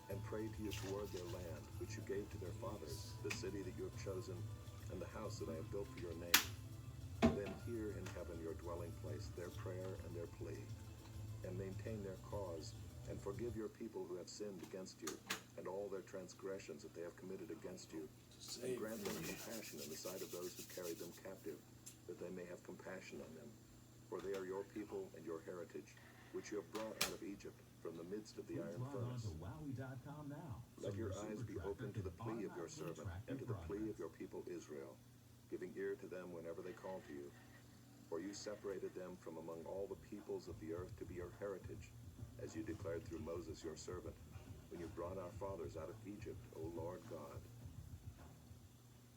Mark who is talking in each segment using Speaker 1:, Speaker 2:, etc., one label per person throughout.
Speaker 1: and pray to you toward their land, which you gave to their fathers, the city that you have chosen, and the house that I have built for your name. Then hear in heaven your dwelling place, their prayer and their plea, and maintain their cause, and forgive your people who have sinned against you, and all their transgressions that they have committed against you, and grant them compassion in the sight of those who carried them captive, that they may have compassion on them. For they are your people and your heritage, which you have brought out of Egypt, from the midst of the iron furnace. Let your eyes be open to the plea of your servant, and to the plea of your people Israel, giving ear to them whenever they call to you. For you separated them from among all the peoples of the earth to be your heritage, as you declared through Moses your servant, when you brought our fathers out of Egypt, O Lord God.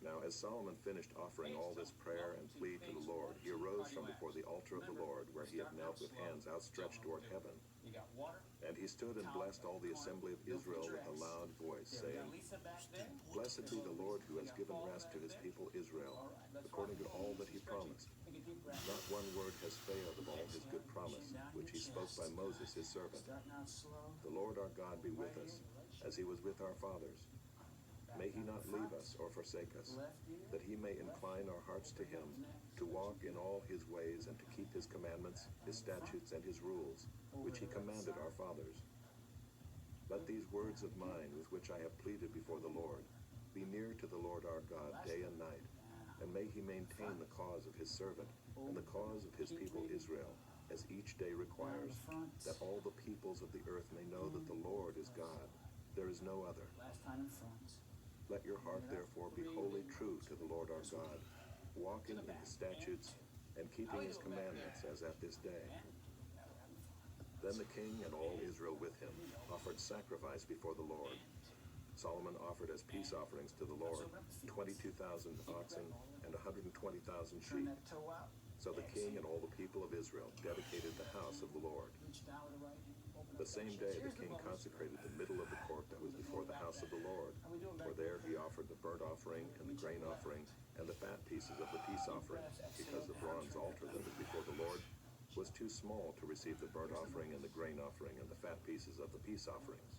Speaker 1: Now as Solomon finished offering all this prayer and plea to the Lord, he arose from before the altar of the Lord, where he had knelt with hands outstretched toward heaven. And he stood and blessed all the assembly of Israel with a loud voice, saying, Blessed be the Lord who has given rest to his people Israel, according to all that he promised. Not one word has failed of all his good promise, which he spoke by Moses his servant. The Lord our God be with us, as he was with our fathers. May he not leave us or forsake us, that he may incline our hearts to him, to walk in all his ways and to keep his commandments, his statutes, and his rules, which he commanded our fathers. Let these words of mine, with which I have pleaded before the Lord, be near to the Lord our God day and night, and may he maintain the cause of his servant and the cause of his people Israel, as each day requires, that all the peoples of the earth may know that the Lord is God. There is no other. Let your heart therefore be wholly true to the Lord our God, walking in his statutes and keeping his commandments as at this day. Then the king and all Israel with him offered sacrifice before the Lord. Solomon offered as peace offerings to the Lord 22,000 oxen and 120,000 sheep. So the king and all the people of Israel dedicated the house of the Lord. The same day the king consecrated the middle of the court that was before the house of the Lord, for there he offered the burnt offering and the grain offering and the fat pieces of the peace offering, because the bronze altar that was before the Lord was too small to receive the burnt offering and the grain offering and the fat pieces of the peace offerings.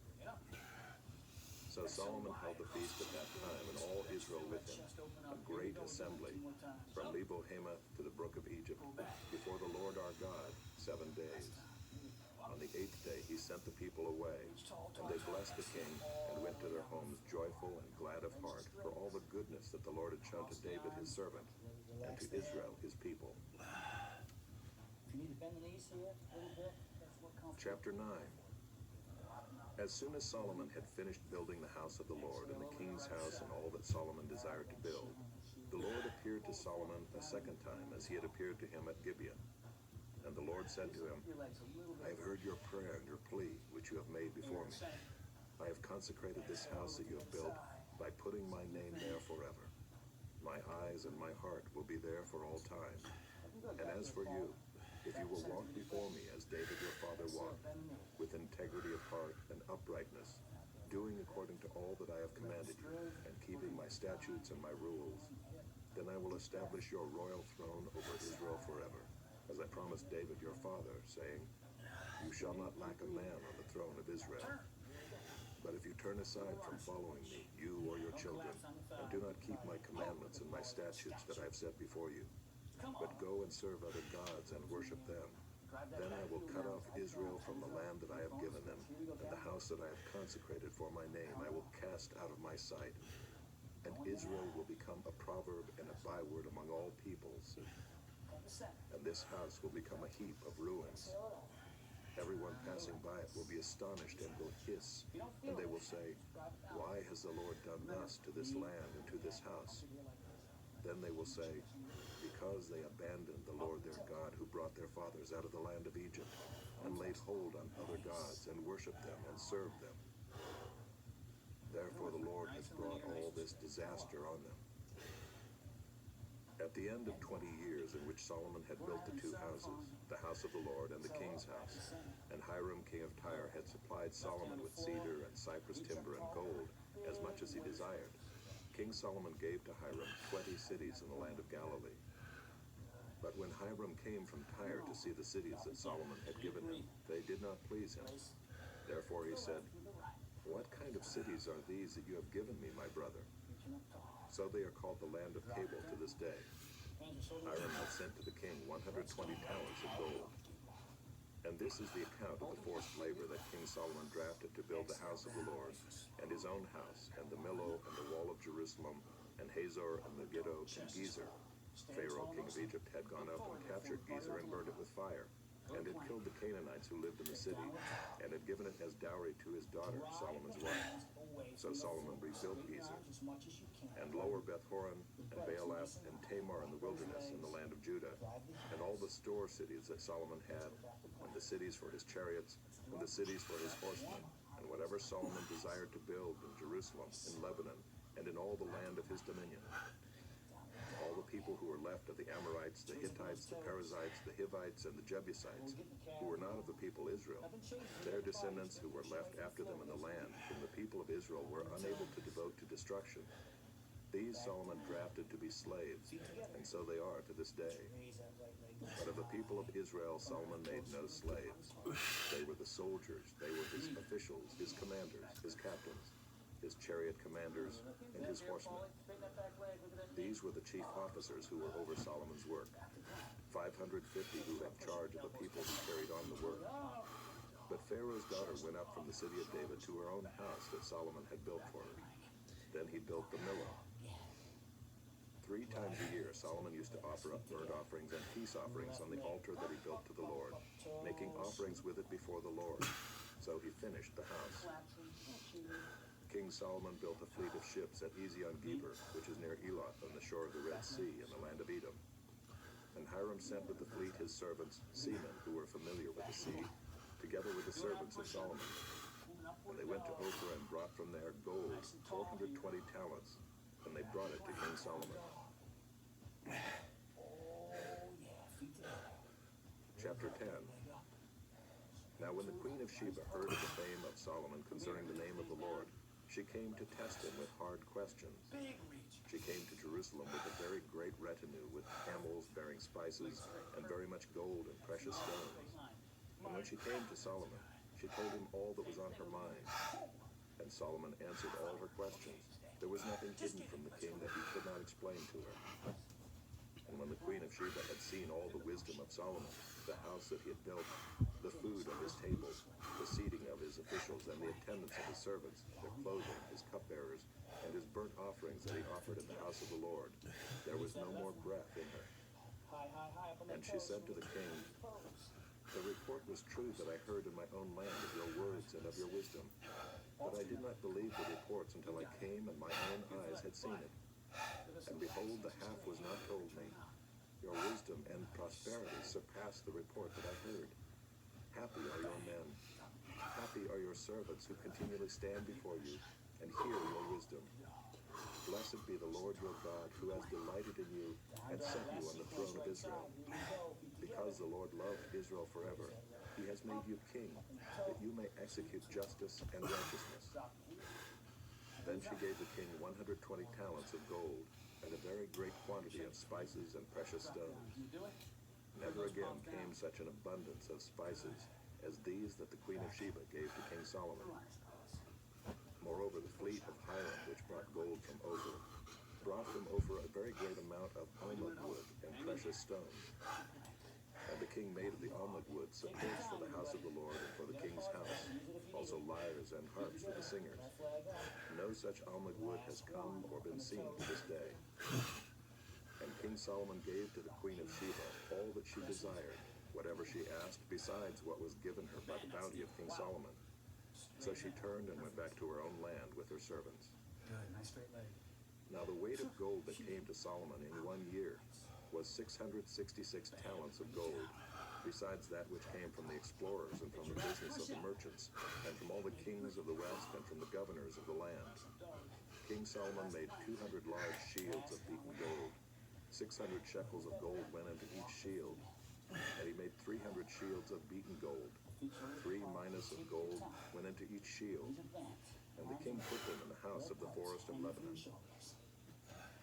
Speaker 1: So Solomon held the feast at that time, and all Israel with him, a great assembly, from Lebo Hamath to the brook of Egypt, before the Lord our God, 7 days. On the 8th day he sent the people away, and they blessed the king, and went to their homes joyful and glad of heart, for all the goodness that the Lord had shown to David his servant, and to Israel his people. Chapter 9. As soon as Solomon had finished building the house of the Lord, and the king's house, and all that Solomon desired to build, the Lord appeared to Solomon a second time, as he had appeared to him at Gibeon. And the Lord said to him, I have heard your prayer and your plea, which you have made before me. I have consecrated this house that you have built by putting my name there forever. My eyes and my heart will be there for all time. And as for you, if you will walk before me as David your father walked, with integrity of heart and uprightness, doing according to all that I have commanded you, and keeping my statutes and my rules, then I will establish your royal throne over Israel forever, as I promised David your father, saying, You shall not lack a man on the throne of Israel. But if you turn aside from following me, you or your children, and do not keep my commandments and my statutes that I have set before you, but go and serve other gods and worship them, then I will cut off Israel from the land that I have given them, and the house that I have consecrated for my name I will cast out of my sight. And Israel will become a proverb and a byword among all peoples, and this house will become a heap of ruins. Everyone passing by it will be astonished and will hiss, and they will say, Why has the Lord done thus to this land and to this house? Then they will say, Because they abandoned the Lord their God, who brought their fathers out of the land of Egypt, and laid hold on other gods, and worshipped them, and served them. Therefore the Lord has brought all this disaster on them. At the end of 20 years, in which Solomon had built the 2 houses, the house of the Lord and the king's house, and Hiram king of Tyre had supplied Solomon with cedar and cypress timber and gold, as much as he desired, King Solomon gave to Hiram 20 cities in the land of Galilee. But when Hiram came from Tyre to see the cities that Solomon had given him, they did not please him. Therefore he said, What kind of cities are these that you have given me, my brother? So they are called the land of Cable to this day. Hiram had sent to the king 120 talents of gold. And this is the account of the forced labor that King Solomon drafted to build the house of the Lord, and his own house, and the Millo, and the wall of Jerusalem, and Hazor, and Megiddo, and Gezer. Pharaoh, king of Egypt, had gone up and captured Gezer and burned it with fire, and had killed the Canaanites who lived in the city, and had given it as dowry to his daughter, Solomon's wife. So Solomon rebuilt Gezer, and Lower Beth-horon, and Baalath, and Tamar in the wilderness in the land of Judah, and all the store cities that Solomon had, and the cities for his chariots, and the cities for his horsemen, and whatever Solomon desired to build in Jerusalem, in Lebanon, and in all the land of his dominion. All the people who were left of the Amorites, the Hittites, the Perizzites, the Hivites, and the Jebusites, who were not of the people Israel, their descendants who were left after them in the land, whom the people of Israel were unable to devote to destruction, these Solomon drafted to be slaves, and so they are to this day. But of the people of Israel, Solomon made no slaves. They were the soldiers, they were his officials, his commanders, his captains, his chariot commanders, and his horsemen. These were the chief officers who were over Solomon's work, 550 who had charge of the people who carried on the work. But Pharaoh's daughter went up from the city of David to her own house that Solomon had built for her. Then he built the Millo. 3 times a year, Solomon used to offer up burnt offerings and peace offerings on the altar that he built to the Lord, making offerings with it before the Lord. So he finished the house. King Solomon built a fleet of ships at Ezion-Geber, which is near Eloth on the shore of the Red Sea in the land of Edom. And Hiram sent with the fleet his servants, seamen who were familiar with the sea, together with the servants of Solomon. And they went to Ophir and brought from there gold, 420 talents, and they brought it to King Solomon. Chapter 10. Now when the queen of Sheba heard of the fame of Solomon concerning the name of the Lord, she came to test him with hard questions. She came to Jerusalem with a very great retinue, with camels bearing spices, and very much gold and precious stones. And when she came to Solomon, she told him all that was on her mind. And Solomon answered all her questions. There was nothing hidden from the king that he could not explain to her. And when the queen of Sheba had seen all the wisdom of Solomon, the house that he had built, the food of his tables, the seating of his officials, and the attendance of his servants, their clothing, his cupbearers, and his burnt offerings that he offered in the house of the Lord, there was no more breath in her. And she said to the king, the report was true that I heard in my own land of your words and of your wisdom. But I did not believe the reports until I came and my own eyes had seen it. And behold, the half was not told me. Your wisdom and prosperity surpassed the report that I heard. Happy are your men. Happy are your servants who continually stand before you and hear your wisdom. Blessed be the Lord your God, who has delighted in you and set you on the throne of Israel. Because the Lord loved Israel forever, he has made you king, that you may execute justice and righteousness. Then she gave the king 120 talents of gold, and a very great quantity of spices and precious stones. Never again came such an abundance of spices as these that the queen of Sheba gave to King Solomon. Moreover, the fleet of Hiram, which brought gold from Ophir, brought from Ophir a very great amount of almug wood and precious stones. And the king made of the almug wood supports for the house of the Lord and for the king's house, also lyres and harps for the singers. No such almug wood has come or been seen to this day. And King Solomon gave to the queen of Sheba all that she desired, whatever she asked, besides what was given her by the bounty of King Solomon. So she turned and went back to her own land with her servants.
Speaker 2: Good, nice straight leg.
Speaker 1: Now the weight of gold that came to Solomon in 1 year was 666 talents of gold, besides that which came from the explorers and from the business of the merchants, and from all the kings of the west and from the governors of the land. King Solomon made 200 large shields of beaten gold. 600 shekels of gold went into each shield, and he made 300 shields of beaten gold. 3 minas of gold went into each shield, and the king put them in the house of the forest of Lebanon.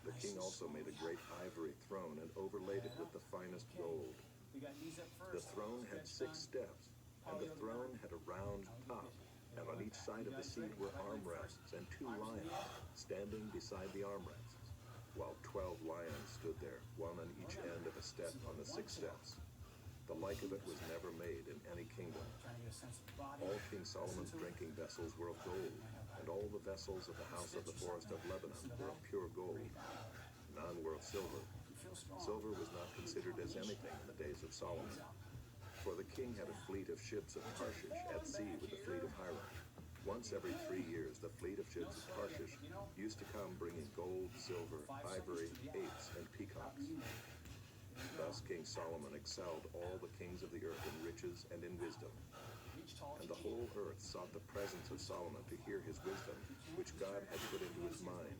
Speaker 1: The king also made a great ivory throne and overlaid it with the finest gold. The throne had 6 steps, and the throne had a round top, And on each side of the seat were armrests and 2 lions standing beside the armrests, while 12 lions stood there, one on each end of a step on the 6 steps. The like of it was never made in any kingdom. All King Solomon's drinking vessels were of gold, and all the vessels of the house of the forest of Lebanon were of pure gold. None were of silver. Silver was not considered as anything in the days of Solomon. For the king had a fleet of ships of Tarshish at sea with the fleet of Hiram. Once every 3 years, the fleet of ships of Tarshish used to come bringing gold, silver, ivory, apes, and peacocks. Thus King Solomon excelled all the kings of the earth in riches and in wisdom. And the whole earth sought the presence of Solomon to hear his wisdom, which God had put into his mind.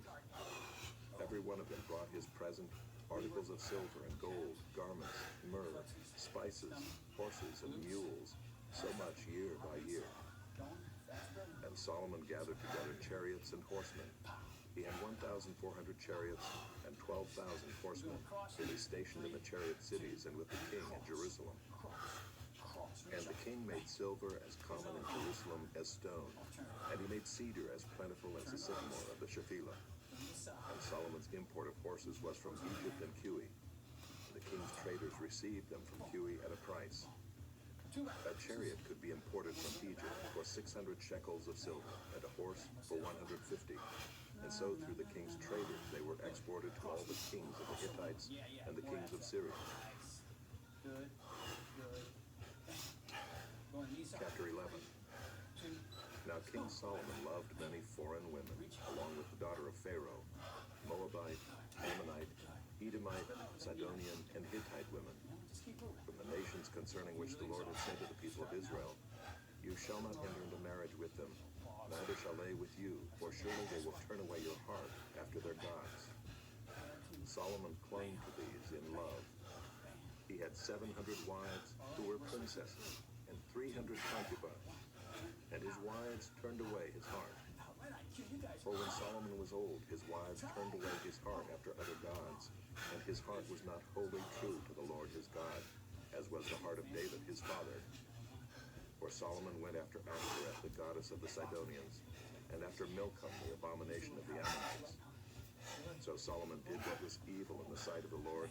Speaker 1: Every one of them brought his present, articles of silver and gold, garments, myrrh, spices, horses, and mules, so much year by year. And Solomon gathered together chariots and horsemen. He had 1,400 chariots and 12,000 horsemen to be stationed in the chariot cities and with the king in Jerusalem. And the king made silver as common in Jerusalem as stone, and he made cedar as plentiful as the sycamore of the Shephelah. And Solomon's import of horses was from Egypt and Cush. The king's traders received them from Cush at a price. A chariot could be imported from Egypt for 600 shekels of silver, and a horse for 150. And so through the king's traders they were exported to all the kings of the Hittites and the kings of Syria. Chapter 11. Now King Solomon loved many foreign women, along with the daughter of Pharaoh, Moabite, Ammonite, Edomite, Sidonian, and Hittite women, from the nations concerning which the Lord had said to the people of Israel, "You shall not enter into marriage with them, neither shall they with you, for surely they will turn away your heart after their gods." Solomon clung to these in love. He had 700 wives who were princesses, and 300 concubines, and his wives turned away his heart. For when Solomon was old, his wives turned away his heart after other gods, and his heart was not wholly true to the Lord his God, as was the heart of David his father. For Solomon went after Ashtoreth, the goddess of the Sidonians, and after Milcom, the abomination of the Ammonites. So Solomon did what was evil in the sight of the Lord,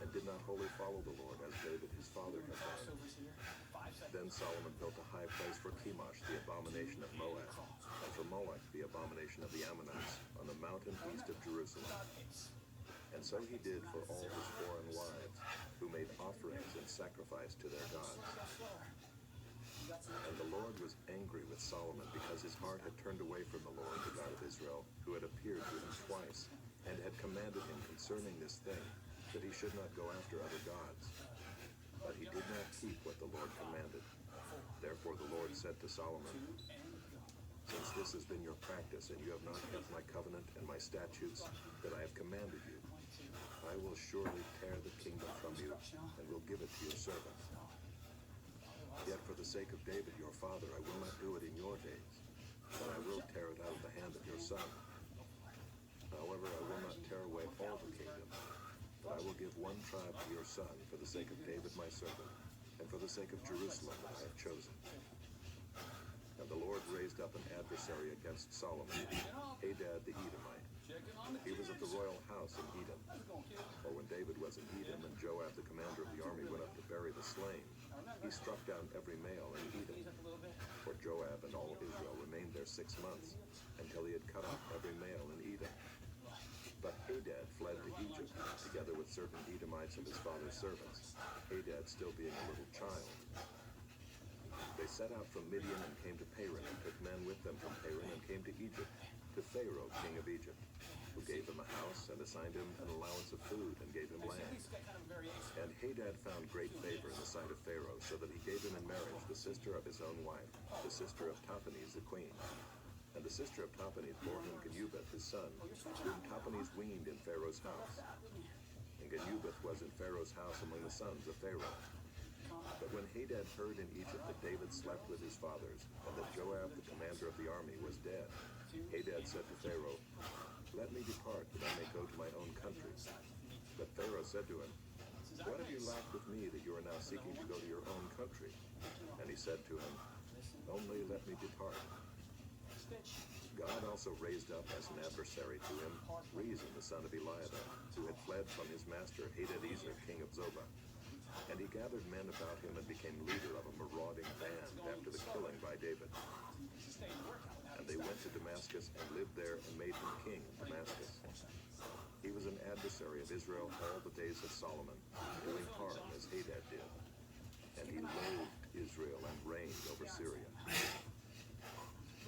Speaker 1: and did not wholly follow the Lord, as David his father had done. Then Solomon built a high place for Chemosh, the abomination of Moab, and for Moloch, the abomination of the Ammonites, on the mountain east of Jerusalem. And so he did for all his foreign wives, who made offerings and sacrifice to their gods. And the Lord was angry with Solomon, because his heart had turned away from the Lord, the God of Israel, who had appeared to him twice, and had commanded him concerning this thing, that he should not go after other gods. But he did not keep what the Lord commanded. Therefore the Lord said to Solomon, "Since this has been your practice, and you have not kept my covenant and my statutes that I have commanded you, I will surely tear the kingdom from you, and will give it to your servant. Yet for the sake of David your father, I will not do it in your days, but I will tear it out of the hand of your son. However, I will not tear away all the kingdom, but I will give one tribe to your son for the sake of David my servant, and for the sake of Jerusalem that I have chosen." And the Lord raised up an adversary against Solomon, Hadad the Edomite. He was at the royal house in Edom. For when David was in Edom, and Joab the commander of the army went up to bury the slain, he struck down every male in Edom. For Joab and all Israel remained there 6 months, until he had cut off every male in Edom. But Hadad fled to Egypt, together with certain Edomites of his father's servants, Hadad still being a little child. They set out from Midian and came to Paran, and took men with them from Paran, and came to Egypt, to Pharaoh, king of Egypt, who gave him a house, and assigned him an allowance of food, and gave him land. And Hadad found great favor in the sight of Pharaoh, so that he gave him in marriage the sister of his own wife, the sister of Tahpenes the queen. And the sister of Tahpenes bore him Genubeth his son, whom Tahpenes weaned in Pharaoh's house. And Genubeth was in Pharaoh's house among the sons of Pharaoh. But when Hadad heard in Egypt that David slept with his fathers, and that Joab the commander of the army was dead, Hadad said to Pharaoh, "Let me depart, that I may go to my own country." But Pharaoh said to him, "What have you lacked with me, that you are now seeking to go to your own country?" And he said to him, Only let me depart. God also raised up as an adversary to him Rezin the son of Eliada, who had fled from his master Hadadezer, king of Zobah. And he gathered men about him and became leader of a marauding band after the killing by David. And they went to Damascus and lived there and made him king in Damascus. He was an adversary of Israel all the days of Solomon, doing harm as Hadad did. And he loathed Israel and reigned over Syria.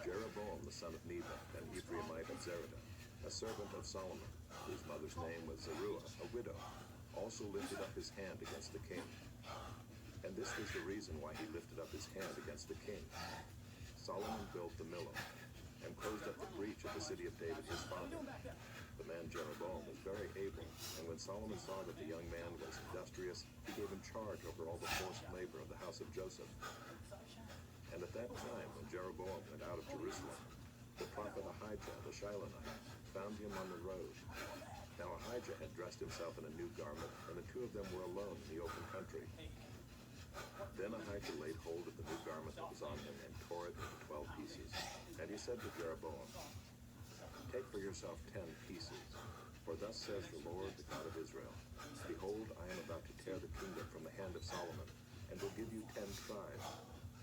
Speaker 1: Jeroboam the son of Nebat, an Ephraimite of Zereda, a servant of Solomon, whose mother's name was Zeruiah, a widow, also lifted up his hand against the king. And this was the reason why he lifted up his hand against the king. Solomon built the Millo, and closed up the breach of the city of David his father. The man Jeroboam was very able, and when Solomon saw that the young man was industrious, he gave him charge over all the forced labor of the house of Joseph. And at that time, when Jeroboam went out of Jerusalem, the prophet Ahijah the Shilonite found him on the road. Now Ahijah had dressed himself in a new garment, and the two of them were alone in the open country. Then Ahijah laid hold of the new garment that was on him and tore it into 12 pieces. And he said to Jeroboam, "Take for yourself 10 pieces, for thus says the Lord, the God of Israel, Behold, I am about to tear the kingdom from the hand of Solomon, and will give you 10 tribes.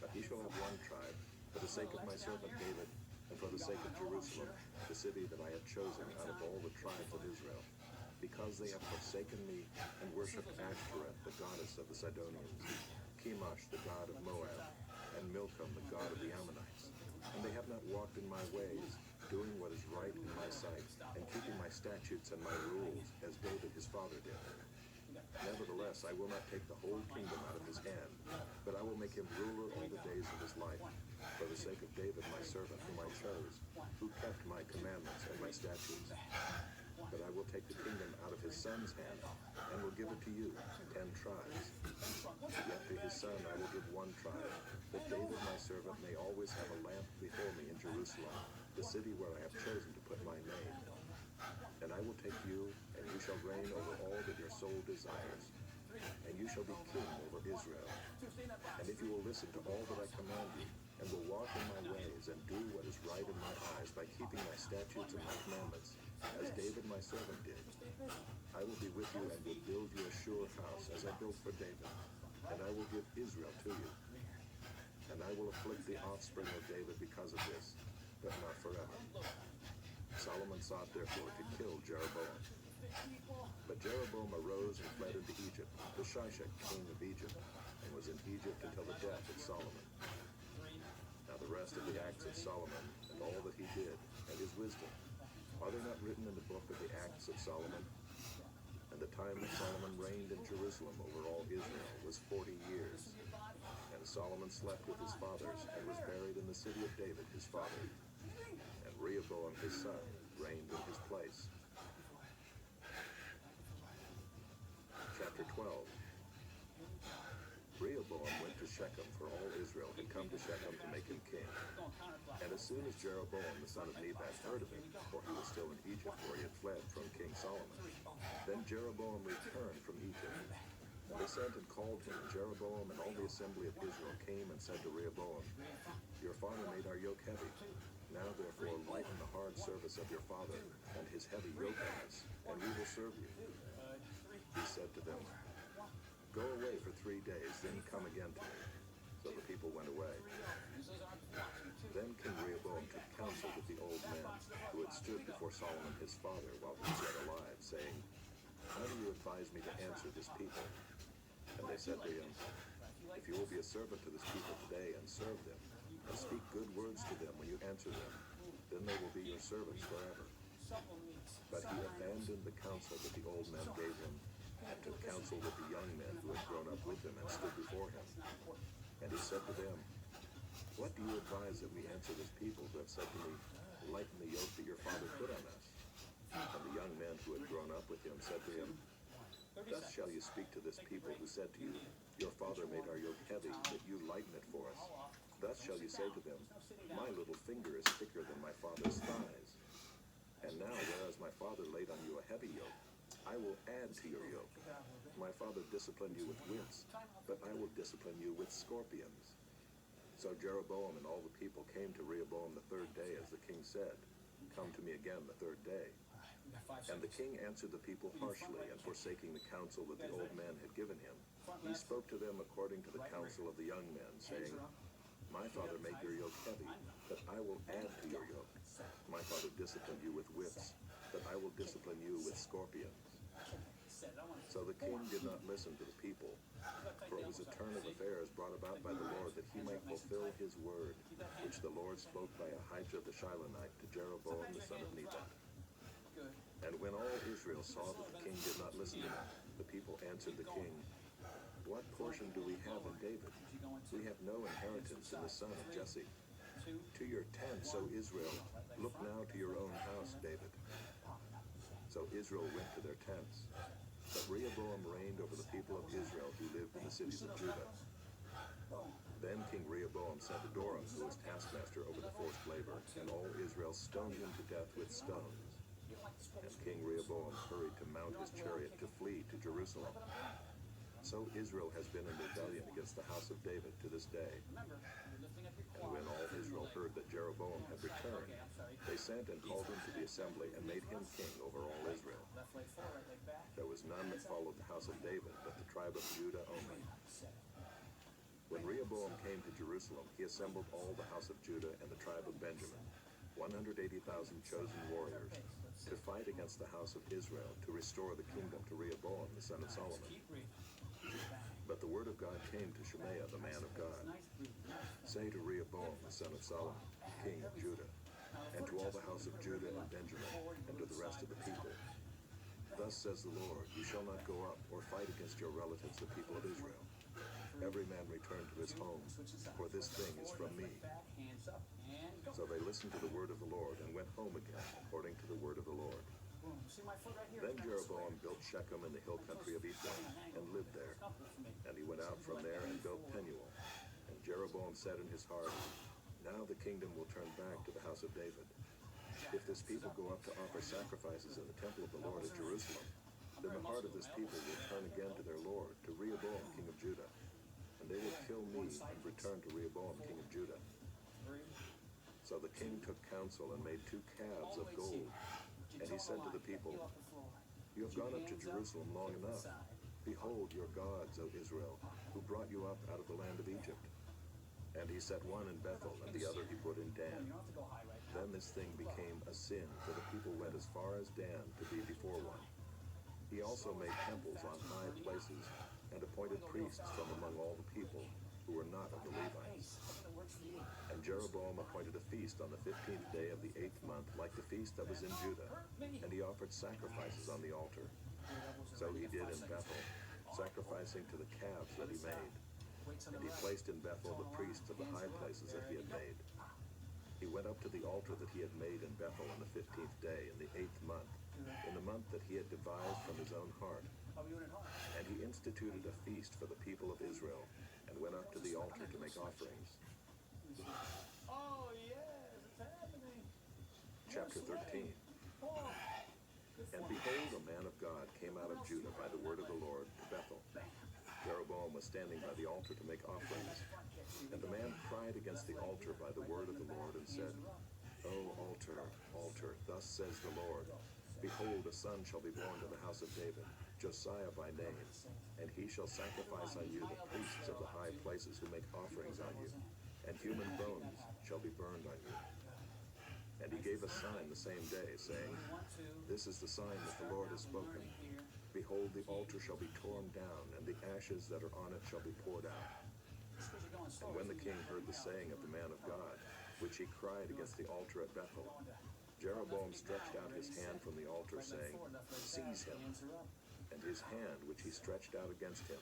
Speaker 1: But he shall have 1 tribe, for the sake of my servant David, and for the sake of Jerusalem, the city that I have chosen out of all the tribes of Israel, because they have forsaken me and worshipped Ashtoreth, the goddess of the Sidonians, Chemosh, the god of Moab, and Milcom, the god of the Ammonites. And they have not walked in my ways, doing what is right in my sight, and keeping my statutes and my rules, as David his father did. Nevertheless, I will not take the whole kingdom out of his hand, but I will make him ruler all the days of his life, for the sake of David my servant, whom I chose, who kept my commandments and my statutes. But I will take the kingdom out of his son's hand, and will give it to you, 10 tribes. Yet to his son I will give 1 tribe, that David my servant may always have a lamp before me in Jerusalem, the city where I have chosen to put my name. And I will take you, and you shall reign over all that your soul desires, and you shall be king over Israel. And if you will listen to all that I command you, and will walk in my ways, and do what is right in my eyes by keeping my statutes and my commandments, as David my servant did, I will be with you and will build you a sure house, as I built for David, and I will give Israel to you. And I will afflict the offspring of David because of this, but not forever." Solomon sought therefore to kill Jeroboam. But Jeroboam arose and fled into Egypt, to Shishak king of Egypt, and was in Egypt until the death of Solomon. Now the rest of the acts of Solomon, and all that he did, and his wisdom, are they not written in the book of the acts of Solomon? And the time that Solomon reigned in Jerusalem over all Israel was 40 years. And Solomon slept with his fathers, and was buried in the city of David his father. And Rehoboam his son reigned in his place. Chapter 12. Rehoboam went to Shechem, for all Israel had come to Shechem to make him king. And as soon as Jeroboam the son of Nebat heard of it, for he was still in Egypt where he had fled from King Solomon, then Jeroboam returned from Egypt. And they sent and called him, and Jeroboam and all the assembly of Israel came and said to Rehoboam, "Your father made our yoke heavy. Now therefore lighten the hard service of your father and his heavy yoke on us, and we will serve you." He said to them, "Go away for 3 days, then come again to me." So the people went away. Then King Rehoboam took counsel with the old men who had stood before Solomon his father while he was yet alive, saying, "How do you advise me to answer this people?" And they said to him, "If you will be a servant to this people today and serve them, and speak good words to them when you answer them, then they will be your servants forever." But he abandoned the counsel that the old men gave him, and took counsel with the young men who had grown up with him and stood before him. And he said to them, "What do you advise that we answer this people who have said to me, 'Lighten the yoke that your father put on us'?" And the young men who had grown up with him said to him, "Thus shall you speak to this people who said to you, 'Your father made our yoke heavy, that you lighten it for us.' Thus shall you say to them, 'My little finger is thicker than my father's thighs.' And now, whereas my father laid on you a heavy yoke, I will add to your yoke. My father disciplined you with whips, but I will discipline you with scorpions." So Jeroboam and all the people came to Rehoboam the third day, as the king said, "Come to me again the third day." And the king answered the people harshly, and forsaking the counsel that the old man had given him, he spoke to them according to the counsel of the young men, saying, "My father made your yoke heavy, but I will add to your yoke. My father disciplined you with whips, but I will discipline you with scorpions." So the king did not listen to the people, for it was a turn of affairs brought about by the Lord, that he might fulfill his word, which the Lord spoke by Ahijah the Shilonite to Jeroboam the son of Nebat. And when all Israel saw that the king did not listen to them, the people answered the king, "What portion do we have in David? We have no inheritance in the son of Jesse. To your tents, O Israel, look now to your own house, David." So Israel went to their tents. But Rehoboam reigned over the people of Israel who lived in the cities of Judah. Then King Rehoboam sent Adoram, who was taskmaster over the forced labor, and all Israel stoned him to death with stones. And King Rehoboam hurried to mount his chariot to flee to Jerusalem. So Israel has been in rebellion against the house of David to this day. And when all Israel heard that Jeroboam had returned, they sent and called him to the assembly and made him king over all Israel. There was none that followed the house of David, but the tribe of Judah only. When Rehoboam came to Jerusalem, he assembled all the house of Judah and the tribe of Benjamin, 180,000 chosen warriors, to fight against the house of Israel, to restore the kingdom to Rehoboam the son of Solomon. But the word of God came to Shemaiah the man of God. "Say to Rehoboam the son of Solomon, king of Judah, and to all the house of Judah and Benjamin, and to the rest of the people, thus says the Lord, you shall not go up or fight against your relatives, the people of Israel. Every man return to his home, for this thing is from me." So they listened to the word of the Lord and went home again, according to the word of the Lord. Then Jeroboam built Shechem in the hill country of Ephraim, and lived there. And he went out from there and built Penuel. And Jeroboam said in his heart, "Now the kingdom will turn back to the house of David. If this people go up to offer sacrifices in the temple of the Lord at Jerusalem, then the heart of this people will turn again to their Lord, to Rehoboam king of Judah. And they will kill me and return to Rehoboam king of Judah." So the king took counsel and made 2 calves of gold. And he said to the people, "You have gone up to Jerusalem long enough. Behold your gods, O Israel, who brought you up out of the land of Egypt." And he set one in Bethel, and the other he put in Dan. Then this thing became a sin, for the people went as far as Dan to be before one. He also made temples on high places, and appointed priests from among all the people, who were not of the Levites. And Jeroboam appointed a feast on the 15th day of the 8th month, like the feast that was in Judah, and he offered sacrifices on the altar. So he did in Bethel, sacrificing to the calves that he made. And he placed in Bethel the priests of the high places that he had made. He went up to the altar that he had made in Bethel on the 15th day in the 8th month, in the month that he had devised from his own heart. And he instituted a feast for the people of Israel, and went up to the altar to make offerings.
Speaker 2: Oh, yes, it's happening.
Speaker 1: Chapter 13. And behold, a man of God came out of Judah by the word of the Lord to Bethel. Jeroboam was standing by the altar to make offerings. And the man cried against the altar by the word of the Lord, and said, "O altar, altar, thus says the Lord, behold, a son shall be born to the house of David, Josiah by name, and he shall sacrifice on you the priests of the high places who make offerings on you, and human bones shall be burned on you." And he gave a sign the same day, saying, "This is the sign that the Lord has spoken. Behold, the altar shall be torn down, and the ashes that are on it shall be poured out." And when the king heard the saying of the man of God, which he cried against the altar at Bethel, Jeroboam stretched out his hand from the altar, saying, "Seize him." And his hand, which he stretched out against him,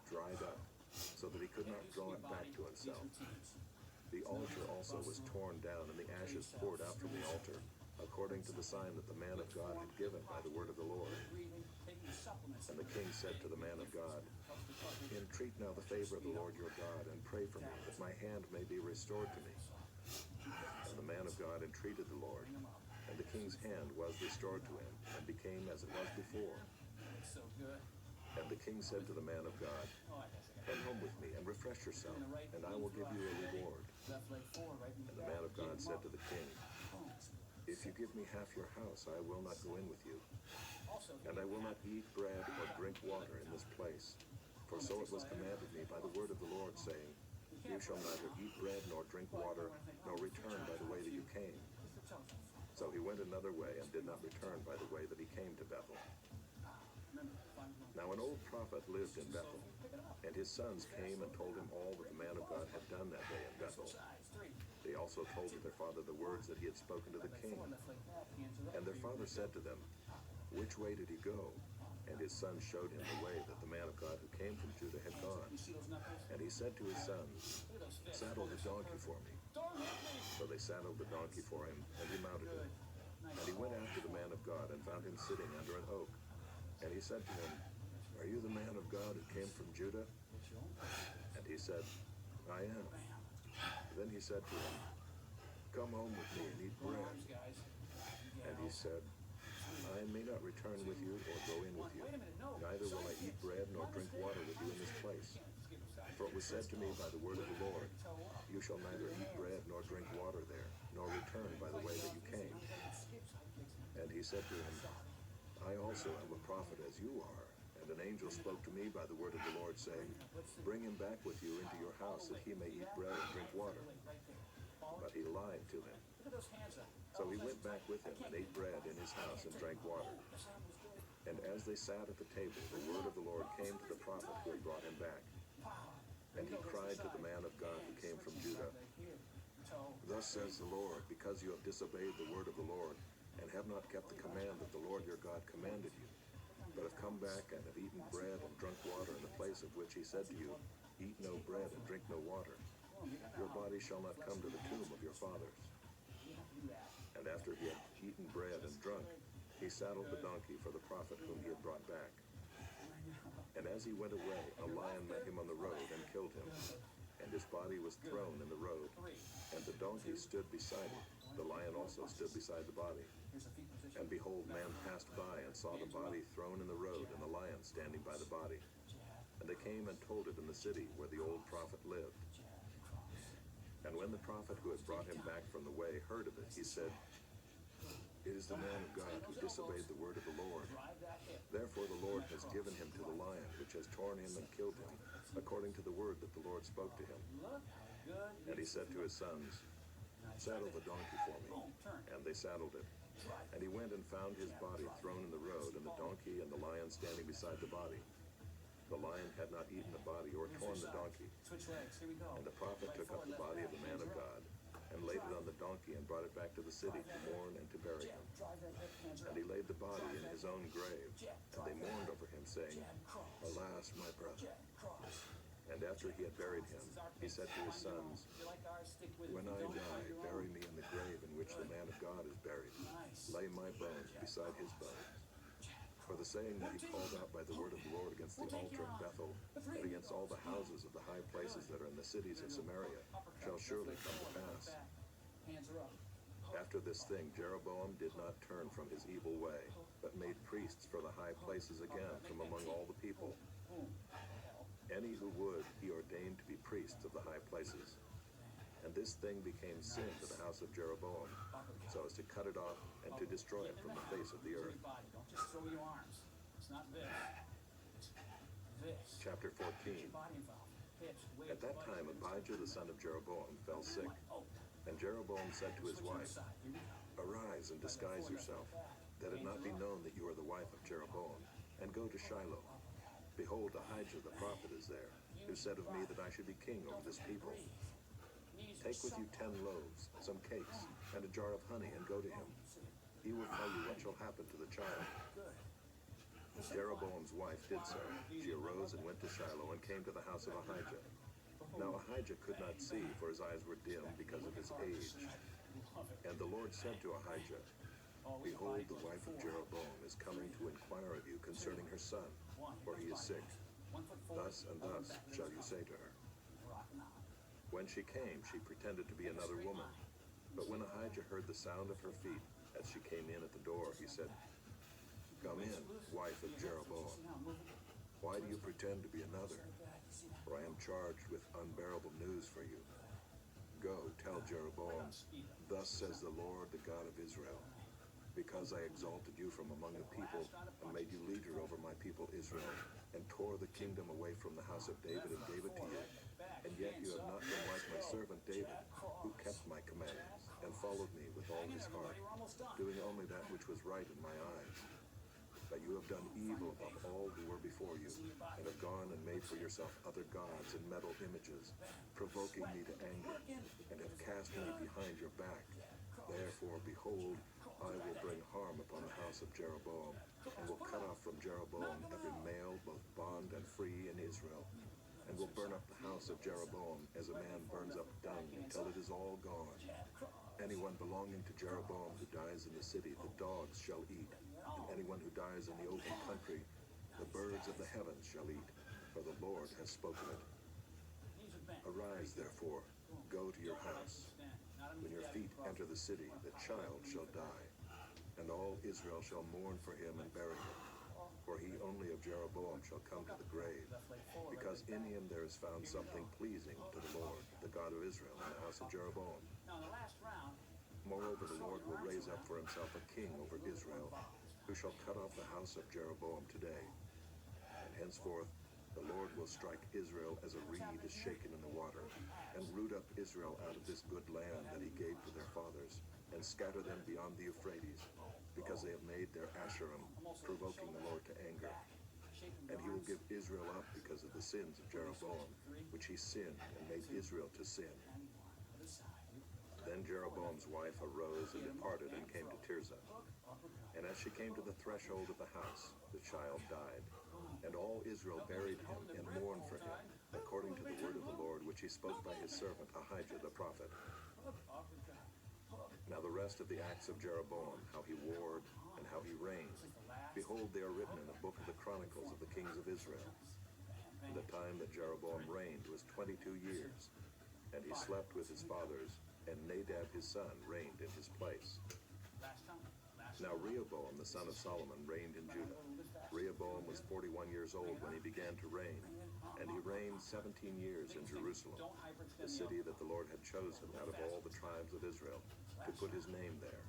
Speaker 1: dried up, so that he could not draw it back to himself. The altar also was torn down, and the ashes poured out from the altar, according to the sign that the man of God had given by the word of the Lord. And the king said to the man of God, "Entreat now the favor of the Lord your God, and pray for me, that my hand may be restored to me." And the man of God entreated the Lord, and the king's hand was restored to him, and became as it was before. And the king said to the man of God,
Speaker 2: Oh, I guess I got
Speaker 1: come home with me and refresh yourself, and I will give you a reward.
Speaker 2: left leg 4 right in
Speaker 1: And the man of God said to the king,
Speaker 2: Boom.
Speaker 1: if you give me half your house, I will not go in with you,
Speaker 2: Also,
Speaker 1: and I will not eat bread or drink water in this place. For so it was commanded me by the word of the Lord, saying, you shall neither eat bread nor drink water, nor return by the way that you came. So he went another way and did not return by the way that he came to Bethel. Now an old prophet lived in Bethel, and his sons came and told him all that the man of God had done that day in Bethel. They also told their father the words that he had spoken to the king. And their father said to them, which way did he go? And his son showed him the way that the man of God who came from Judah had gone. And he said to his sons, saddle the donkey for me. So they saddled the donkey for him, and he mounted it. And he went after the man of God and found him sitting under an oak. And he said to him, are you the man of God who came from Judah? And he said, I am. Then he said to him, come home with me and eat bread. And he said, I may not return with you or go in with you. Neither will I eat bread nor drink water with you in this place. For it was said to me by the word of the Lord, you shall neither eat bread nor drink water there, nor return by the way that you came. And he said to him, I also am a prophet as you are. And an angel spoke to me by the word of the Lord, saying, bring him back with you into your house, that he may eat bread and drink water. But he lied to him. So he went back with him and ate bread in his house and drank water. And as they sat at the table, the word of the Lord came to the prophet who had brought him back. And he cried to the man of God who came from Judah, thus says the Lord, because you have disobeyed the word of the Lord, and have not kept the command that the Lord your God commanded you, but have come back and have eaten bread and drunk water in the place of which he said to you, eat no bread and drink no water, your body shall not come to the tomb of your fathers. And after he had eaten bread and drunk, he saddled the donkey for the prophet whom he had brought back. And as he went away, a lion met him on the road and killed him. And his body was thrown in the road, and the donkey stood beside it. The lion also stood beside the body. And behold, man passed by and saw the body thrown in the road, and the lion standing by the body. And they came and told it in the city where the old prophet lived. And when the prophet who had brought him back from the way heard of it, he said, it is the man of God who disobeyed the word of the Lord. Therefore the Lord has given him to the lion, which has torn him and killed him, according to the word that the Lord spoke to him. And he said to his sons, saddle the donkey for me. And they saddled it. And he went and found his body thrown in the road, and the donkey and the lion standing beside the body. The lion had not eaten the body or torn the donkey. And the prophet took up the body of the man of God, and laid it on the donkey, and brought it back to the city to mourn and to bury him. And he laid the body in his own grave, and they mourned over him, saying, alas, my brother. And after he had buried him, he said to his sons, when I die, bury me in the grave in which the man of God is buried. Lay my bones beside his bones. For the saying that he called out by the word of the Lord against the altar in Bethel, and against all the houses of the high places that are in the cities of Samaria, shall surely come to pass. After this thing, Jeroboam did not turn from his evil way, but made priests for the high places again from among all the people. Any who would, he ordained to be priests of the high places. And this thing became sin to the house of Jeroboam, so as to cut it off and to destroy it from the face of the earth. Chapter 14. At that time Abijah the son of Jeroboam fell sick. And Jeroboam said to his wife, arise and disguise yourself, that it not be known that you are the wife of Jeroboam, and go to Shiloh. Behold, Ahijah the prophet is there, who said of me that I should be king over this people. Take with you 10 loaves, some cakes, and a jar of honey, and go to him. He will tell you what shall happen to the child. Jeroboam's wife did so. She arose and went to Shiloh and came to the house of Ahijah. Now Ahijah could not see, for his eyes were dim because of his age. And the Lord said to Ahijah, behold, the wife of Jeroboam is coming to inquire of you concerning her son, for he is sick. Thus and thus shall you say to her. When she came, she pretended to be another woman. But when Ahijah heard the sound of her feet as she came in at the door, he said, come in, wife of Jeroboam. Why do you pretend to be another? For I am charged with unbearable news for you. Go, tell Jeroboam, thus says the Lord, the God of Israel, because I exalted you from among the people and made you leader over my people Israel, and tore the kingdom away from the house of David and gave it to you. And yet you have not been like my servant David, who kept my commandments and followed me with all his heart, doing only that which was right in my eyes. But you have done evil above all who were before you, and have gone and made for yourself other gods and metal images, provoking me to anger, and have cast me behind your back. Therefore, behold, I will bring harm upon the house of Jeroboam, and will cut off from Jeroboam every male, both bond and free in Israel, and will burn up the house of Jeroboam as a man burns up dung until it is all gone. Anyone belonging to Jeroboam who dies in the city, the dogs shall eat, and anyone who dies in the open country, the birds of the heavens shall eat, for the Lord has spoken it. Arise, therefore, go to your house. When your feet enter the city, the child shall die, and all Israel shall mourn for him and bury him. For he only of Jeroboam shall come to the grave, because in him there is found something pleasing to the Lord, the God of Israel, in the house of Jeroboam. Moreover, the Lord will raise up for himself a king over Israel, who shall cut off the house of Jeroboam today. And henceforth the Lord will strike Israel as a reed is shaken in the water, and root up Israel out of this good land that he gave to their fathers, and scatter them beyond the Euphrates, because they have made their Asherim, provoking the Lord to anger. And he will give Israel up because of the sins of Jeroboam, which he sinned and made Israel to sin. Then Jeroboam's wife arose and departed and came to Tirzah. And as she came to the threshold of the house, the child died. And all Israel buried him and mourned for him, according to the word of the Lord, which he spoke by his servant Ahijah the prophet. Now the rest of the acts of Jeroboam, how he warred and how he reigned, behold, they are written in the book of the Chronicles of the kings of Israel. And the time that Jeroboam reigned was 22 years, and he slept with his fathers, and Nadab his son reigned in his place. Now Rehoboam the son of Solomon reigned in Judah. Rehoboam was 41 years old when he began to reign, and he reigned 17 years in Jerusalem, the city that the Lord had chosen out of all the tribes of Israel, to put his name there.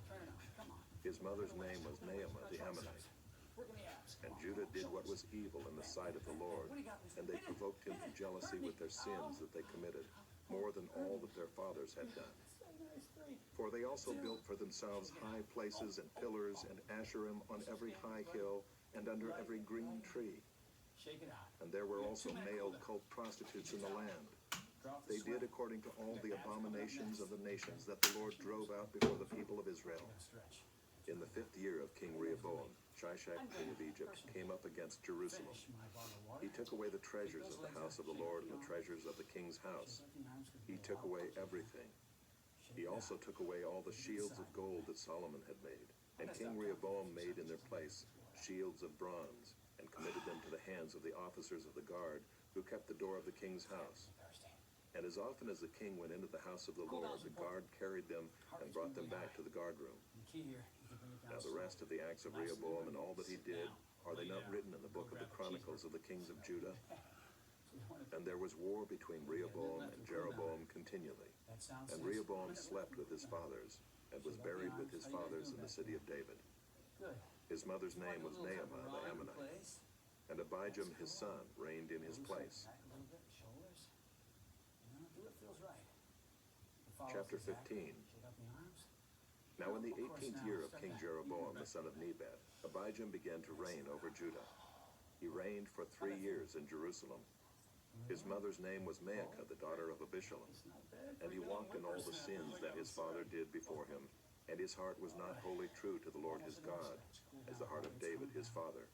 Speaker 1: His mother's name was Naamah the Ammonite. And Judah did what was evil in the sight of the Lord, and they provoked him to jealousy with their sins that they committed, more than all that their fathers had done. For they also built for themselves high places and pillars and Asherim on every high hill and under every green tree. And there were also male cult prostitutes in the land. They did according to all the abominations of the nations that the Lord drove out before the people of Israel. In the 5th year of King Rehoboam, Shishak, king of Egypt, came up against Jerusalem. He took away the treasures of the house of the Lord and the treasures of the king's house. He took away everything. He also took away all the shields of gold that Solomon had made. And King Rehoboam made in their place shields of bronze, and committed them to the hands of the officers of the guard, who kept the door of the king's house. And as often as the king went into the house of the Lord, the guard carried them and brought them back to the guard room. Now the rest of the acts of Rehoboam and all that he did, are they not written in the book of the Chronicles of the kings of Judah? And there was war between Rehoboam and Jeroboam continually. And Rehoboam slept with his fathers, and was buried with his fathers in the city of David. His mother's name was Naamah the Ammonite. And Abijam his son reigned in his place. Chapter 15. Now in the 18th year of King Jeroboam the son of Nebat, Abijam began to reign over Judah. He reigned for 3 years in Jerusalem. His mother's name was Maacah, the daughter of Abishalom. And he walked in all the sins that his father did before him, and his heart was not wholly true to the Lord his God, as the heart of David his father.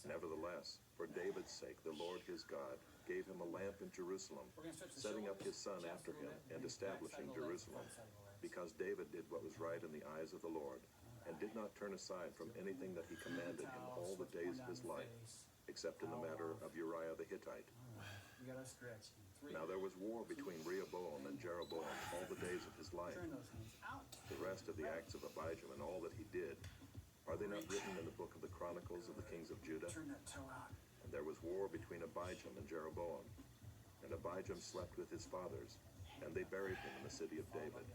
Speaker 1: Nevertheless, for David's sake, the Lord his God gave him a lamp in Jerusalem, setting up his son after him, and establishing Jerusalem, because David did what was right in the eyes of the Lord, and did not turn aside from anything that he commanded him all the days of his life, except in the matter of Uriah the Hittite. Now there was war between Rehoboam and Jeroboam all the days of his life. The rest of the acts of Abijam and all that he did, are they not written in the book of the Chronicles of the kings of Judah? And there was war between Abijam and Jeroboam. And Abijam slept with his fathers, and they buried him in the city of David.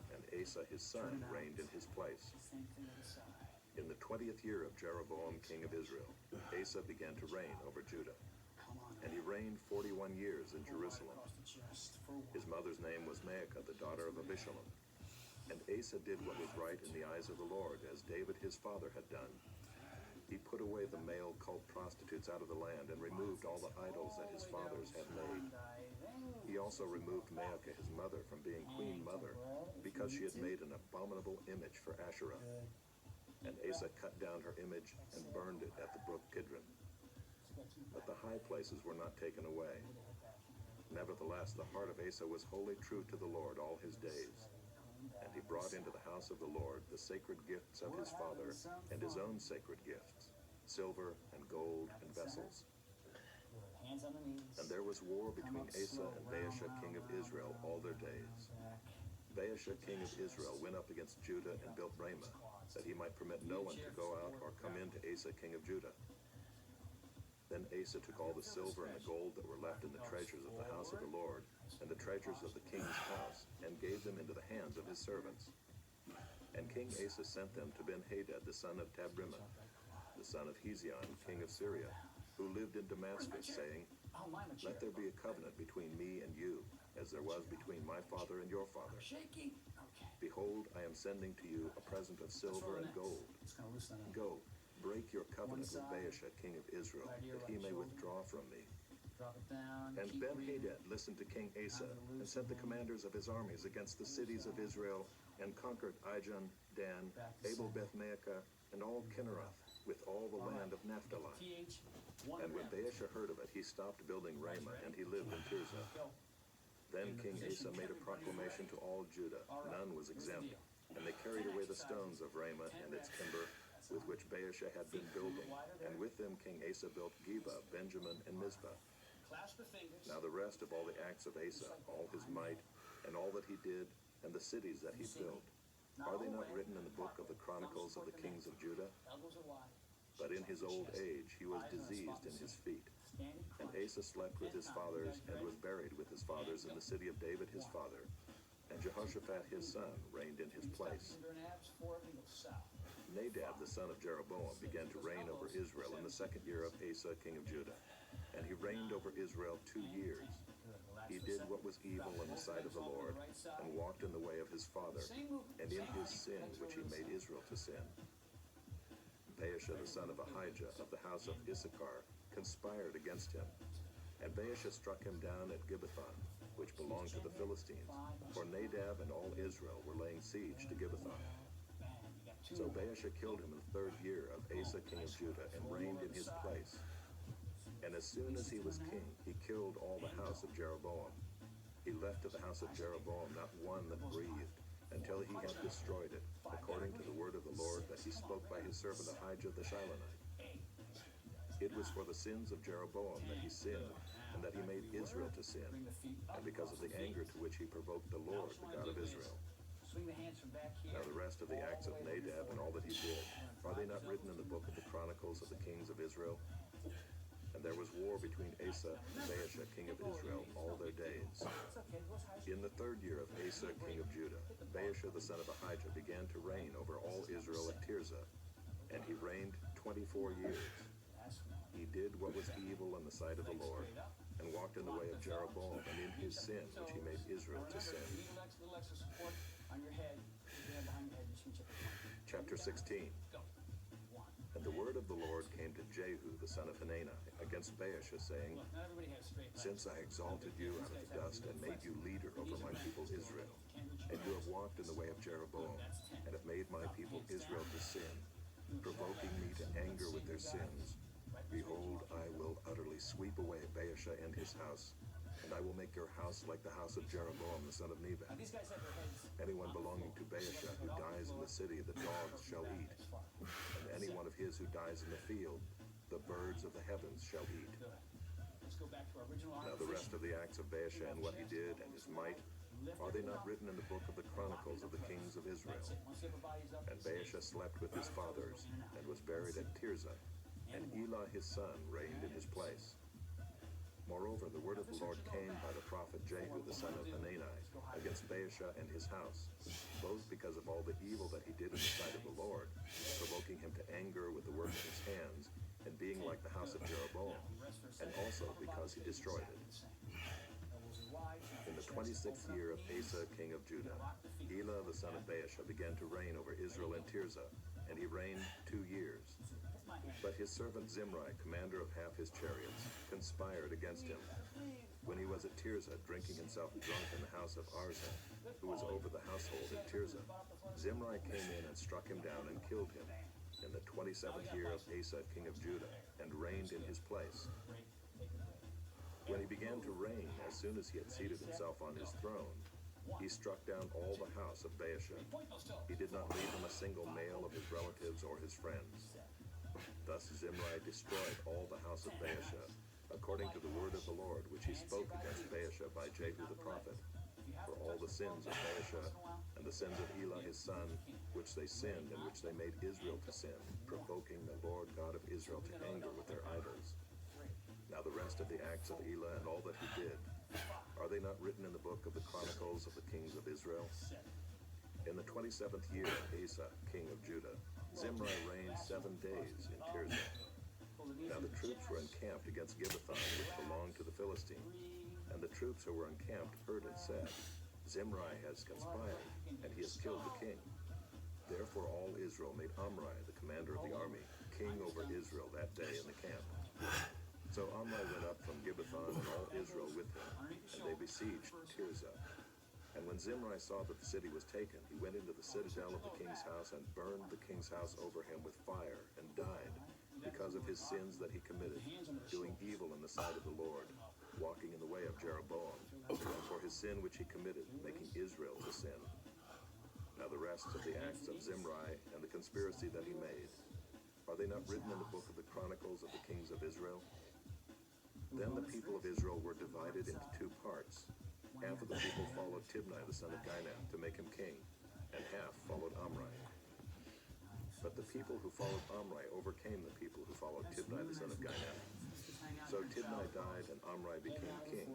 Speaker 1: And Asa his son reigned in his place.
Speaker 2: Same thing on the side.
Speaker 1: In the 20th year of Jeroboam king of Israel, Asa began to reign over Judah.
Speaker 2: Come on.
Speaker 1: And he reigned 41 years in Jerusalem.
Speaker 2: Across the chest for one.
Speaker 1: His mother's name was Maacah, the daughter of Abishalom. And Asa did what was right in the eyes of the Lord, as David his father had done. He put away the male cult prostitutes out of the land and removed all the idols that his fathers had made. He also removed Maacah his mother from being queen mother because she had made an abominable image for Asherah. And Asa cut down her image and burned it at the brook Kidron. But the high places were not taken away. Nevertheless, the heart of Asa was wholly true to the Lord all his days. And he brought into the house of the Lord the sacred gifts of his father and his own sacred gifts, silver and gold and vessels.
Speaker 2: Hands on the knees.
Speaker 1: And there was war between Asa and Baasha king of Israel all their days. Baasha king of Israel went up against Judah and built Ramah, that he might permit no one to go out or come in to Asa king of Judah. Then Asa took all the silver and the gold that were left in the treasures of the house of the Lord, and the treasures of the king's house, and gave them into the hands of his servants. And King Asa sent them to Ben-Hadad the son of Tabrimah, the son of Hezion king of Syria, who lived in Damascus, saying,
Speaker 2: Oh, my mature.
Speaker 1: Let there be a covenant between me and you, as there was between my father and your father.
Speaker 2: Shaky. Okay.
Speaker 1: Behold, I am sending to you a present of silver and gold.
Speaker 2: It's gonna loosen up.
Speaker 1: Go, break your covenant with Baasha king of Israel, that he may withdraw from me.
Speaker 2: Drop it down.
Speaker 1: And
Speaker 2: keep breathing.
Speaker 1: Ben-Hadad listened to King Asa, and sent the commanders of his armies against the cities of Israel, and conquered Ijon, Dan, Abel-Beth-Maacah, and all Kinneroth, with all the land of Naphtali.
Speaker 2: TH. One
Speaker 1: And when
Speaker 2: round.
Speaker 1: Baasha heard of it, he stopped building Ramah, and he lived in Tirzah.
Speaker 2: Go.
Speaker 1: Then King Asa made a proclamation to all Judah, none was exempt, and they carried away the stones of Ramah and its timber, with which Baasha had been building, and with them King Asa built Geba, Benjamin, and Mizpah.
Speaker 2: Clasp the fingers.
Speaker 1: Now the rest of all the acts of Asa, all his might, and all that he did, and the cities that he built, are they not written in the book of the Chronicles of the kings of Judah?
Speaker 2: Elbows are wide.
Speaker 1: But in his old age he was diseased in his feet.
Speaker 2: Standing.
Speaker 1: And Asa slept with his fathers, and was buried with his fathers in the city of David his father. And Jehoshaphat his son reigned in his place.
Speaker 2: Finger and abs, forehead, and go south.
Speaker 1: Nadab the son of Jeroboam began to reign over Israel in the 2nd year of Asa king of Judah. And he reigned over Israel 2 years. He did what was evil in the sight of the Lord, and walked in the way of his father, and in his sin which he made Israel to sin. Baasha the son of Ahijah of the house of Issachar conspired against him. And Baasha struck him down at Gibbethon, which belonged to the Philistines, for Nadab and all Israel were laying siege to Gibbethon. So Baasha killed him in the 3rd year of Asa king of Judah, and reigned in his place. And as soon as he was king, he killed all the house of Jeroboam. He left of the house of Jeroboam not one that breathed, until he had destroyed it, according to the word of the Lord that he spoke by his servant Ahijah the Shilonite. It was for the sins of Jeroboam that he sinned, and that he made Israel to sin, and because of the anger to which he provoked the Lord, the God of Israel.
Speaker 2: Swing the hands from back here.
Speaker 1: Now the rest of the acts of Nadab and all that he did, are they not written in the book of the Chronicles of the kings of Israel? And there was war between Asa and Baasha king of Israel all their days.
Speaker 2: It's okay. Go as high as
Speaker 1: In the 3rd year of Asa king of Judah, Baasha the son of Ahijah began to reign over all Israel at Tirzah, and he reigned 24 years. He did what was evil in the sight of the Lord, and walked in the way of Jeroboam, and in his sin which he made Israel to sin.
Speaker 2: Little extra support on your head. Your hand behind your head. Just reach up the front.
Speaker 1: Chapter 16.
Speaker 2: Go. One.
Speaker 1: And the word of the Lord came to Jehu the son of Hanani against Baasha, saying,
Speaker 2: Look, not everybody has straight legs.
Speaker 1: Since I exalted you out of the dust, and made you leader over my people Israel, and you have walked in the way of Jeroboam, and have made my people Israel to sin, provoking me to anger with their sins, behold, I will utterly sweep away Baasha and his house, and I will make your house like the house of Jeroboam the son of Nebat.
Speaker 2: Now, these guys have their heads.
Speaker 1: Anyone belonging to Baasha who dies in the city, the dogs shall eat, and any one of his who dies in the field, the birds of the heavens shall eat.
Speaker 2: Good. Let's go back to our original
Speaker 1: Now the rest of the acts of Baasha and what he did and his might, are they not written in the book of the Chronicles of the kings of Israel?
Speaker 2: Once everybody's up,
Speaker 1: And Baasha slept with his fathers, and was buried at Tirzah. and Elah his son reigned in his place. Moreover, the word of the Lord came by the prophet Jehu the son of Hanani against Baasha and his house, both because of all the evil that he did in the sight of the Lord, provoking him to anger with the work of his hands, and being like the house of Jeroboam, and also because he destroyed it. In the 26th year of Asa king of Judah, Elah the son of Baasha began to reign over Israel in Tirzah, and he reigned 2 years. But his servant Zimri, commander of half his chariots, conspired against him. When he was at Tirzah, drinking himself drunk in the house of Arza, who was over the household at Tirzah, Zimri came in and struck him down and killed him in the 27th year of Asa king of Judah, and reigned in his place. When he began to reign, as soon as he had seated himself on his throne, he struck down all the house of Baasha. He did not leave him a single male of his relatives or his friends. Thus Zimri destroyed all the house of Baasha, according to the word of the Lord, which he spoke against Baasha by Jehu the prophet, for all the sins of Baasha and the sins of Elah his son, which they sinned and which they made Israel to sin, provoking the Lord God of Israel to anger with their idols. Now the rest of the acts of Elah and all that he did, are they not written in the book of the Chronicles of the kings of Israel? In the 27th year of Asa, king of Judah, Zimri reigned 7 days in Tirzah. Now the troops were encamped against Gibbethon, which belonged to the Philistines. And the troops who were encamped heard and said, Zimri has conspired, and he has killed the king. Therefore all Israel made Omri, the commander of the army, king over Israel that day in the camp. So Omri went up from Gibbethon, and all Israel with him, and they besieged Tirzah. And when Zimri saw that the city was taken, he went into the citadel of the king's house and burned the king's house over him with fire, and died, because of his sins that he committed, doing evil in the sight of the Lord, walking in the way of Jeroboam, and for his sin which he committed, making Israel to sin. Now the rest of the acts of Zimri and the conspiracy that he made, are they not written in the book of the Chronicles of the kings of Israel? Then the people of Israel were divided into 2 parts. Half of the people followed Tibni the son of Ginah to make him king, and half followed Omri. But the people who followed Omri overcame the people who followed Tibni the son of Ginah. So Tibni died, and Omri became king.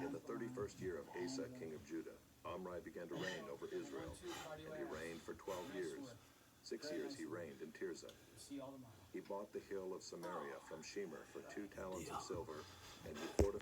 Speaker 1: In the 31st year of Asa king of Judah, Omri began to reign over Israel, and he reigned for 12 years. 6 years he reigned in Tirzah. He bought the hill of Samaria from Shemer for 2 talents of silver, and he fortified